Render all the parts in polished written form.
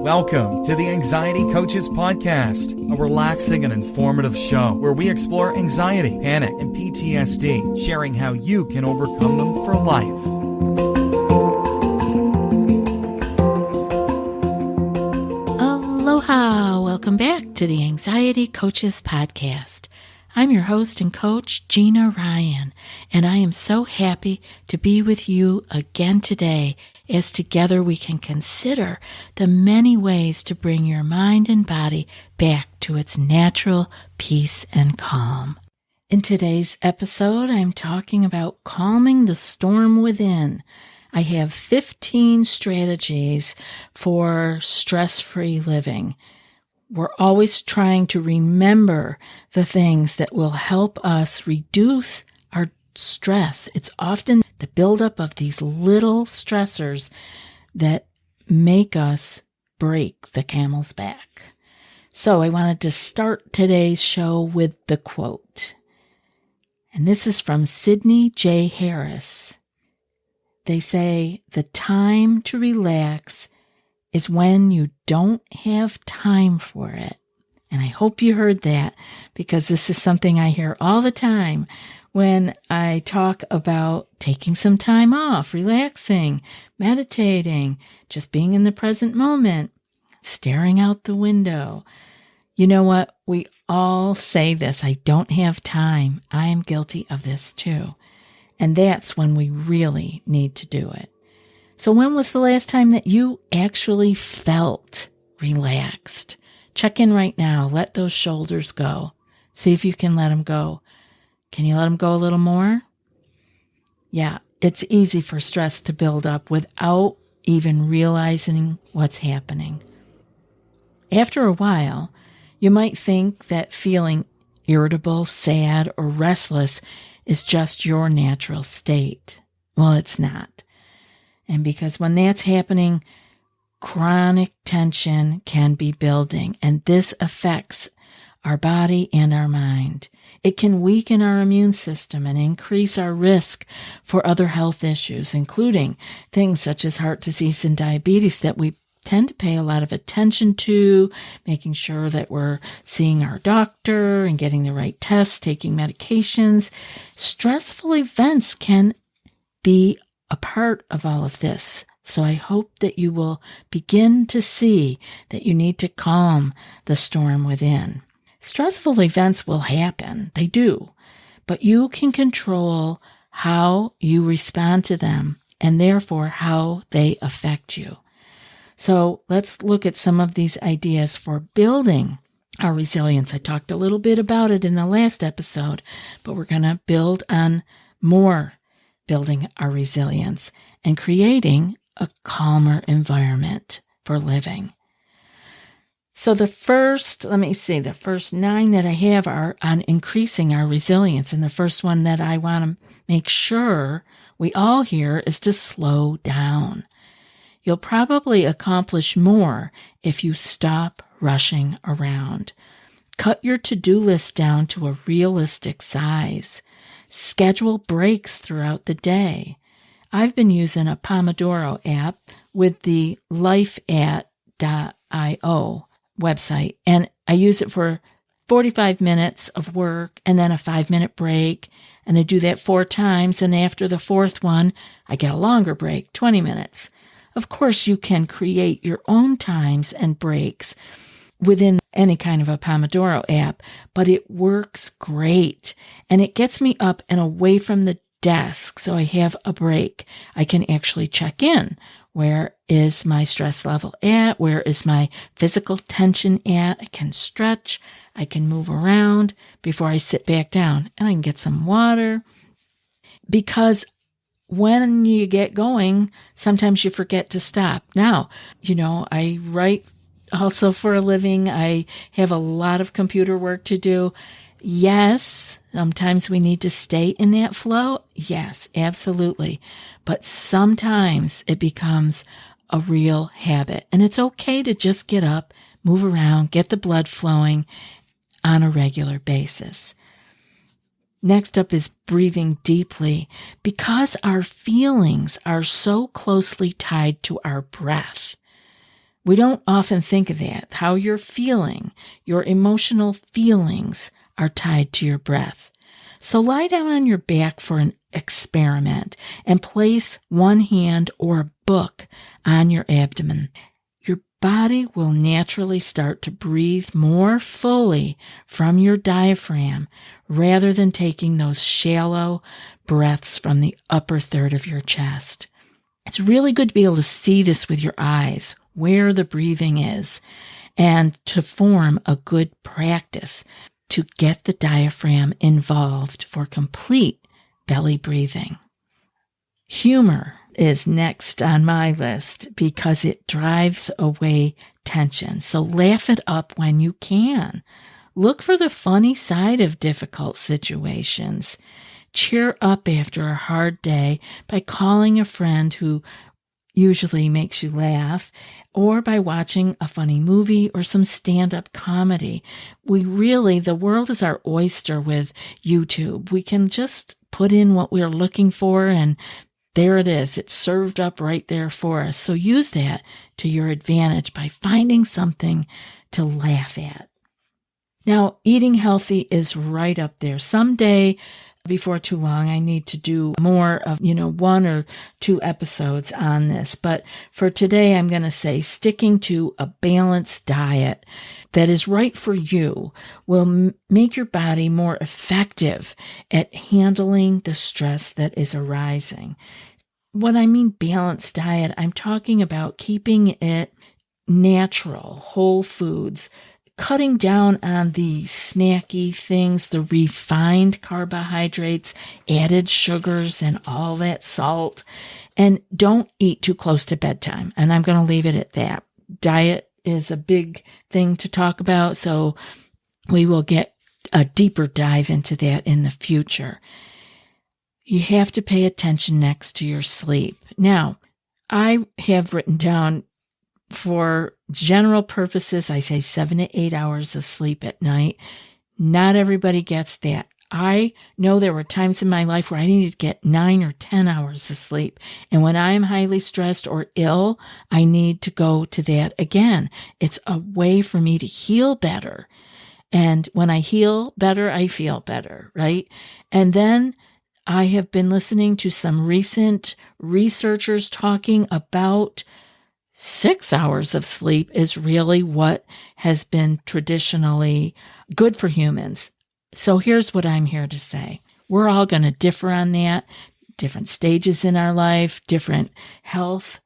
Welcome to the Anxiety Coaches Podcast, a relaxing and informative show where we explore anxiety, panic, and PTSD, sharing how you can overcome them for life. Aloha! Welcome back to the Anxiety Coaches Podcast. I'm your host and coach, Gina Ryan, and I am so happy to be with you again today as together we can consider the many ways to bring your mind and body back to its natural peace and calm. In today's episode, I'm talking about calming the storm within. I have 15 strategies for stress-free living. We're always trying to remember the things that will help us reduce our stress. It's often the buildup of these little stressors that make us break the camel's back. So I wanted to start today's show with the quote. And this is from Sidney J. Harris. They say, "The time to relax is when you don't have time for it." And I hope you heard that, because this is something I hear all the time when I talk about taking some time off, relaxing, meditating, just being in the present moment, staring out the window. You know what? We all say this, I don't have time. I am guilty of this too. And that's when we really need to do it. So when was the last time that you actually felt relaxed? Check in right now. Let those shoulders go. See if you can let them go. Can you let them go a little more? Yeah, it's easy for stress to build up without even realizing what's happening. After a while, you might think that feeling irritable, sad, or restless is just your natural state. Well, it's not. And because when that's happening, chronic tension can be building, and this affects our body and our mind. It can weaken our immune system and increase our risk for other health issues, including things such as heart disease and diabetes that we tend to pay a lot of attention to, making sure that we're seeing our doctor and getting the right tests, taking medications. Stressful events can be a part of all of this. So I hope that you will begin to see that you need to calm the storm within. Stressful events will happen. They do. But you can control how you respond to them and therefore how they affect you. So let's look at some of these ideas for building our resilience. I talked a little bit about it in the last episode, but we're going to build on more building our resilience and creating a calmer environment for living. So the first 9 that I have are on increasing our resilience. And the first one that I want to make sure we all hear is to slow down. You'll probably accomplish more if you stop rushing around. Cut your to-do list down to a realistic size. Schedule breaks throughout the day. I've been using a Pomodoro app with the lifeat.io website, and I use it for 45 minutes of work and then a 5-minute break, and I do that 4 times, and after the 4th one, I get a longer break, 20 minutes. Of course, you can create your own times and breaks within any kind of a Pomodoro app, but it works great, and it gets me up and away from the desk so I have a break. I can actually check in. Where is my stress level at? Where is my physical tension at? I can stretch. I can move around before I sit back down, and I can get some water. Because when you get going, sometimes you forget to stop. Now, I write also for a living. I have a lot of computer work to do. Yes, sometimes we need to stay in that flow. Yes, absolutely. But sometimes it becomes a real habit. And it's okay to just get up, move around, get the blood flowing on a regular basis. Next up is breathing deeply. Because our feelings are so closely tied to our breath, We don't often think of that. How you're feeling, your emotional feelings are tied to your breath. So lie down on your back for an experiment and place one hand or a book on your abdomen. Your body will naturally start to breathe more fully from your diaphragm rather than taking those shallow breaths from the upper third of your chest. It's really good to be able to see this with your eyes, where the breathing is, and to form a good practice to get the diaphragm involved for complete belly breathing. Humor is next on my list because it drives away tension. So laugh it up when you can. Look for the funny side of difficult situations. Cheer up after a hard day by calling a friend who usually makes you laugh, or by watching a funny movie or some stand-up comedy. The world is our oyster with YouTube. We can just put in what we're looking for and there it is. It's served up right there for us. So use that to your advantage by finding something to laugh at. Now, eating healthy is right up there. Someday, before too long, I need to do more of, 1 or 2 episodes on this. But for today, I'm going to say sticking to a balanced diet that is right for you will make your body more effective at handling the stress that is arising. When I mean balanced diet, I'm talking about keeping it natural, whole foods, cutting down on the snacky things, the refined carbohydrates, added sugars, and all that salt. And don't eat too close to bedtime. And I'm going to leave it at that. Diet is a big thing to talk about, so we will get a deeper dive into that in the future. You have to pay attention next to your sleep. Now, I have written down for general purposes, I say 7 to 8 hours of sleep at night. Not everybody gets that. I know there were times in my life where I needed to get 9 or 10 hours of sleep. And when I am highly stressed or ill, I need to go to that again. It's a way for me to heal better. And when I heal better, I feel better, right? And then I have been listening to some recent researchers talking about 6 hours of sleep is really what has been traditionally good for humans. So here's what I'm here to say. We're all going to differ on that, different stages in our life, different health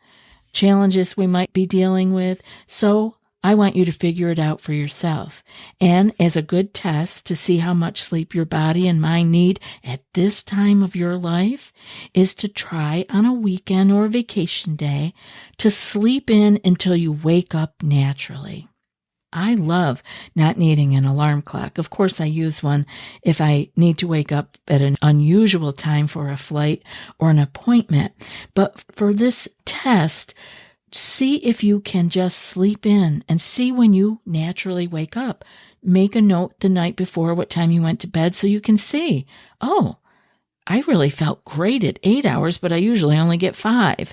challenges we might be dealing with. So I want you to figure it out for yourself. And as a good test to see how much sleep your body and mind need at this time of your life is to try on a weekend or vacation day to sleep in until you wake up naturally. I love not needing an alarm clock. Of course, I use one if I need to wake up at an unusual time for a flight or an appointment. But for this test, see if you can just sleep in and see when you naturally wake up. Make a note the night before what time you went to bed so you can see, oh, I really felt great at 8 hours, but I usually only get 5.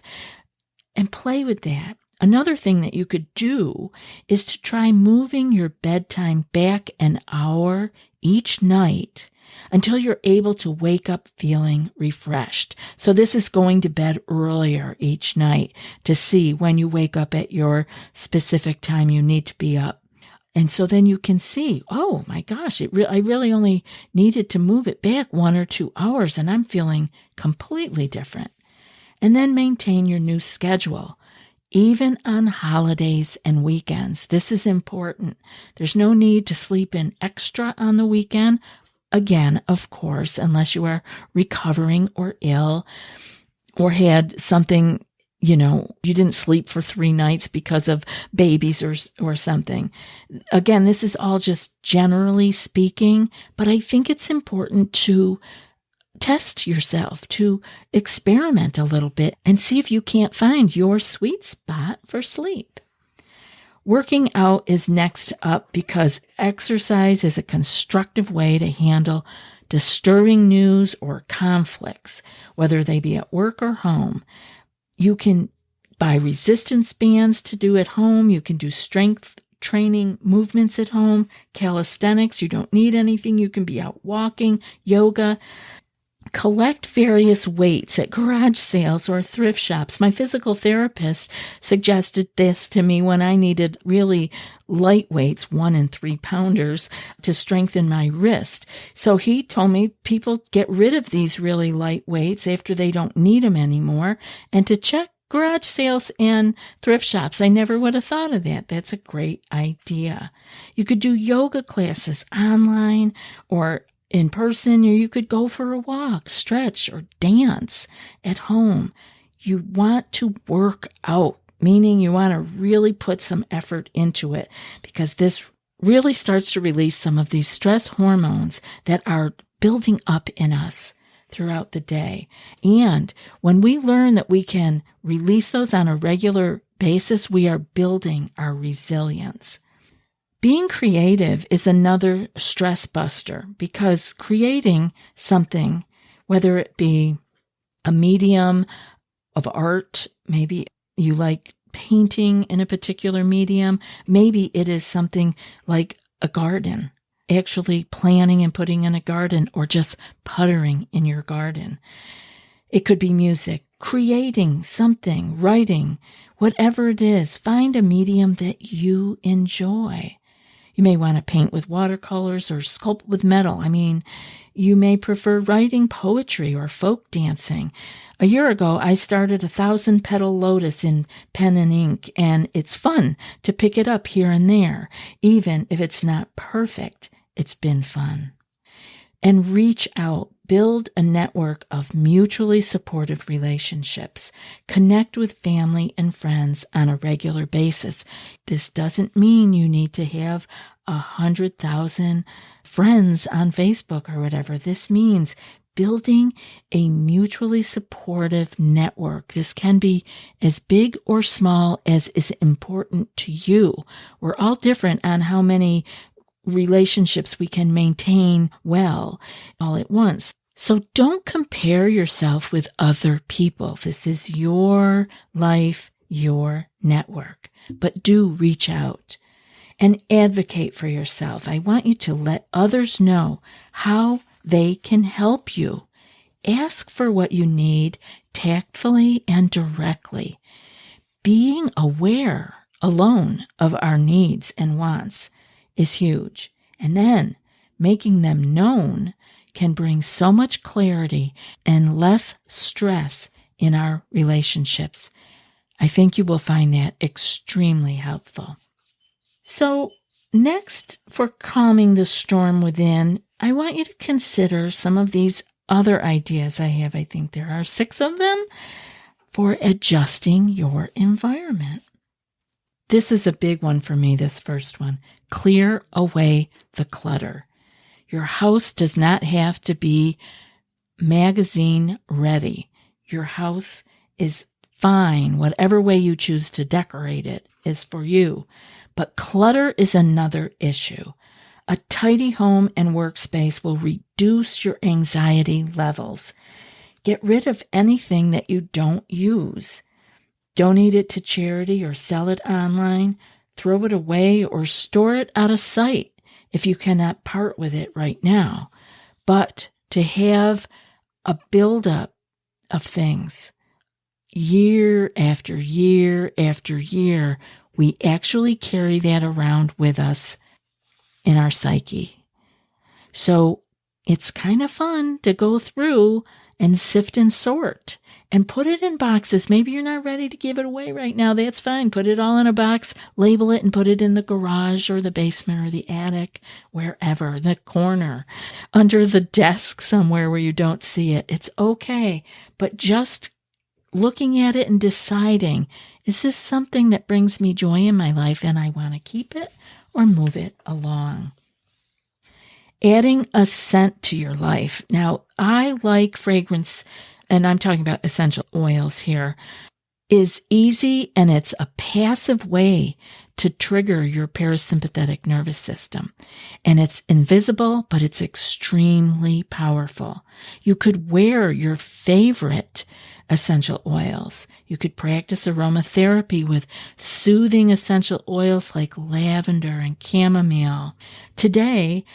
And play with that. Another thing that you could do is to try moving your bedtime back an hour each night until you're able to wake up feeling refreshed. So this is going to bed earlier each night to see when you wake up at your specific time you need to be up. And so then you can see, oh my gosh, I really only needed to move it back 1 or 2 hours and I'm feeling completely different. And then maintain your new schedule. Even on holidays and weekends, this is important. There's no need to sleep in extra on the weekend. Again, of course, unless you are recovering or ill or had something, you didn't sleep for 3 nights because of babies or something. Again, this is all just generally speaking, but I think it's important to test yourself, to experiment a little bit and see if you can't find your sweet spot for sleep. Working out is next up because exercise is a constructive way to handle disturbing news or conflicts, whether they be at work or home. You can buy resistance bands to do at home. You can do strength training movements at home, calisthenics. You don't need anything. You can be out walking, yoga. Collect various weights at garage sales or thrift shops. My physical therapist suggested this to me when I needed really light weights, 1 and 3 pounders, to strengthen my wrist. So he told me people get rid of these really light weights after they don't need them anymore, and to check garage sales and thrift shops. I never would have thought of that. That's a great idea. You could do yoga classes online or in person, or you could go for a walk, stretch, or dance at home. You want to work out, meaning you want to really put some effort into it, because this really starts to release some of these stress hormones that are building up in us throughout the day. And when we learn that we can release those on a regular basis, we are building our resilience. Being creative is another stress buster, because creating something, whether it be a medium of art, maybe you like painting in a particular medium, maybe it is something like a garden, actually planting and putting in a garden, or just puttering in your garden. It could be music, creating something, writing, whatever it is. Find a medium that you enjoy. You may want to paint with watercolors or sculpt with metal. You may prefer writing poetry or folk dancing. A year ago, I started 1,000-petal lotus in pen and ink, and it's fun to pick it up here and there. Even if it's not perfect, it's been fun. And reach out. Build a network of mutually supportive relationships. Connect with family and friends on a regular basis. This doesn't mean you need to have 100,000 friends on Facebook or whatever. This means building a mutually supportive network. This can be as big or small as is important to you. We're all different on how many relationships we can maintain well all at once. So don't compare yourself with other people. This is your life, your network. But do reach out and advocate for yourself. I want you to let others know how they can help you. Ask for what you need tactfully and directly. Being aware alone of our needs and wants is huge. And then making them known can bring so much clarity and less stress in our relationships. I think you will find that extremely helpful. So next, for calming the storm within, I want you to consider some of these other ideas I have. I think there are 6 of them for adjusting your environment. This is a big one for me, this first one. Clear away the clutter. Your house does not have to be magazine ready. Your house is fine. Whatever way you choose to decorate it is for you. But clutter is another issue. A tidy home and workspace will reduce your anxiety levels. Get rid of anything that you don't use. Donate it to charity or sell it online. Throw it away or store it out of sight if you cannot part with it right now. But to have a buildup of things year after year after year, we actually carry that around with us in our psyche. So it's kind of fun to go through and sift and sort and put it in boxes. Maybe you're not ready to give it away right now. That's fine. Put it all in a box, label it, and put it in the garage or the basement or the attic, wherever, the corner, under the desk somewhere where you don't see it. It's okay. But just looking at it and deciding, is this something that brings me joy in my life and I want to keep it or move it along? Adding a scent to your life. Now, I like fragrance, and I'm talking about essential oils here, is easy, and it's a passive way to trigger your parasympathetic nervous system. And it's invisible, but it's extremely powerful. You could wear your favorite essential oils. You could practice aromatherapy with soothing essential oils like lavender and chamomile. Today,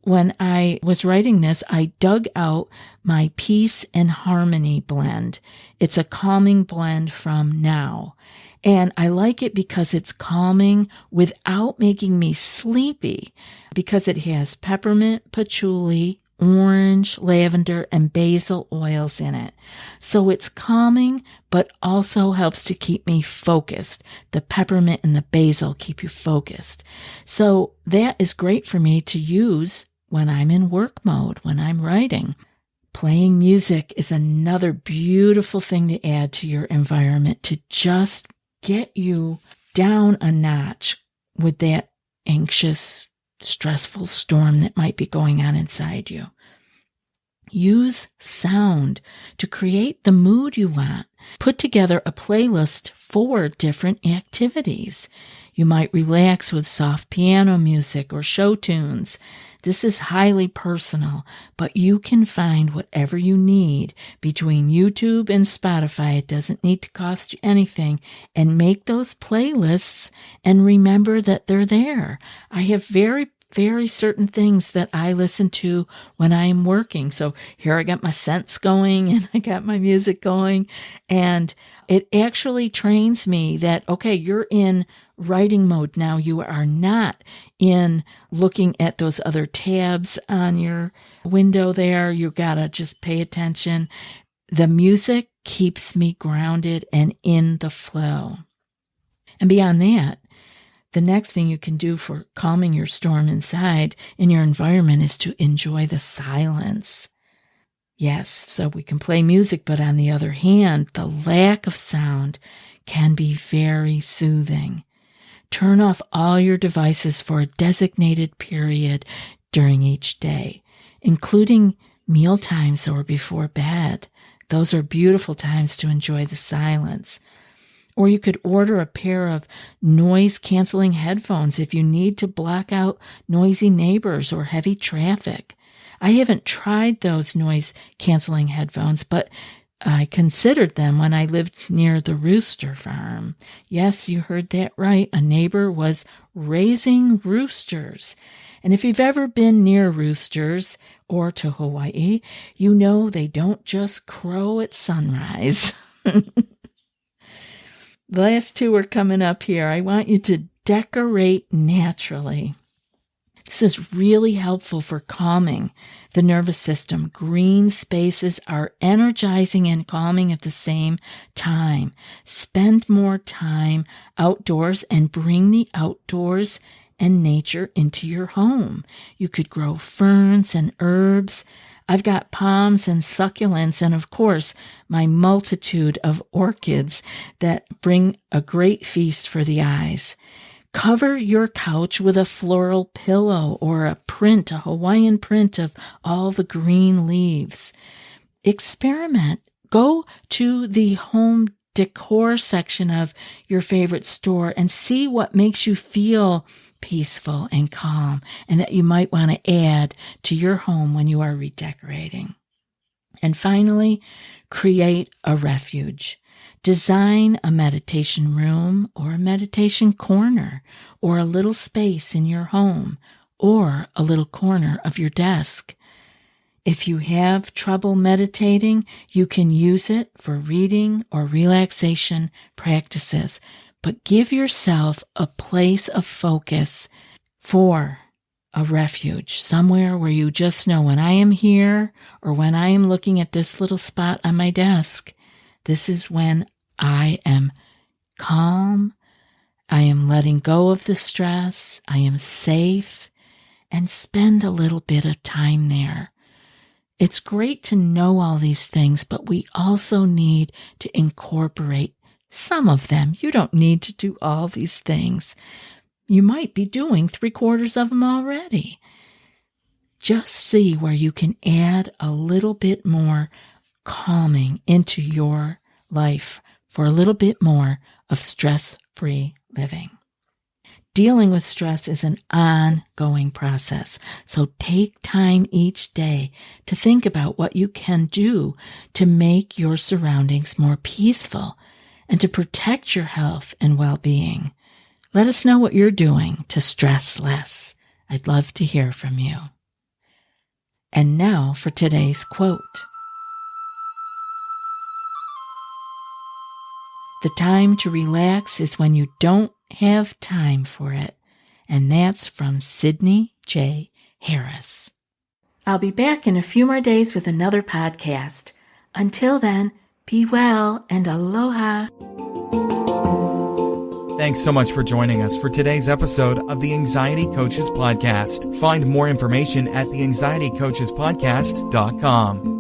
when I was writing this, I dug out my Peace and Harmony blend. It's a calming blend from Now. And I like it because it's calming without making me sleepy, because it has peppermint, patchouli, orange, lavender, and basil oils in it. So it's calming, but also helps to keep me focused. The peppermint and the basil keep you focused. So that is great for me to use when I'm in work mode, when I'm writing. Playing music is another beautiful thing to add to your environment to just get you down a notch with that anxious, stressful storm that might be going on inside you. Use sound to create the mood you want. Put together a playlist for different activities. You might relax with soft piano music or show tunes. This is highly personal, but you can find whatever you need between YouTube and Spotify. It doesn't need to cost you anything, and make those playlists and remember that they're there. I have very certain things that I listen to when I am working. So here I got my scents going and I got my music going, and it actually trains me that, okay, you're in writing mode now. You are not in looking at those other tabs on your window there. You gotta just pay attention. The music keeps me grounded and in the flow. And beyond that, the next thing you can do for calming your storm inside in your environment is to enjoy the silence. Yes, so we can play music, but on the other hand, the lack of sound can be very soothing. Turn off all your devices for a designated period during each day, including meal times or before bed. Those are beautiful times to enjoy the silence. Or you could order a pair of noise-canceling headphones if you need to block out noisy neighbors or heavy traffic. I haven't tried those noise-canceling headphones, but I considered them when I lived near the rooster farm. Yes, you heard that right. A neighbor was raising roosters. And if you've ever been near roosters or to Hawaii, you know they don't just crow at sunrise. The last two are coming up here. I want you to decorate naturally. This is really helpful for calming the nervous system. Green spaces are energizing and calming at the same time. Spend more time outdoors and bring the outdoors and nature into your home. You could grow ferns and herbs. I've got palms and succulents, and of course, my multitude of orchids that bring a great feast for the eyes. Cover your couch with a floral pillow or a Hawaiian print of all the green leaves. Experiment. Go to the home decor section of your favorite store and see what makes you feel peaceful and calm, and that you might want to add to your home when you are redecorating. And finally, create a refuge. Design a meditation room or a meditation corner or a little space in your home or a little corner of your desk. If you have trouble meditating, you can use it for reading or relaxation practices. But give yourself a place of focus for a refuge, somewhere where you just know, when I am here or when I am looking at this little spot on my desk, this is when I am calm, I am letting go of the stress, I am safe, and spend a little bit of time there. It's great to know all these things, but we also need to incorporate some of them. You don't need to do all these things. You might be doing 3/4 of them already. Just see where you can add a little bit more calming into your life for a little bit more of stress-free living. Dealing with stress is an ongoing process, so take time each day to think about what you can do to make your surroundings more peaceful and to protect your health and well-being. Let us know what you're doing to stress less. I'd love to hear from you. And now for today's quote. The time to relax is when you don't have time for it. And that's from Sydney J. Harris. I'll be back in a few more days with another podcast. Until then, be well and aloha. Thanks so much for joining us for today's episode of the Anxiety Coaches Podcast. Find more information at theanxietycoachespodcast.com.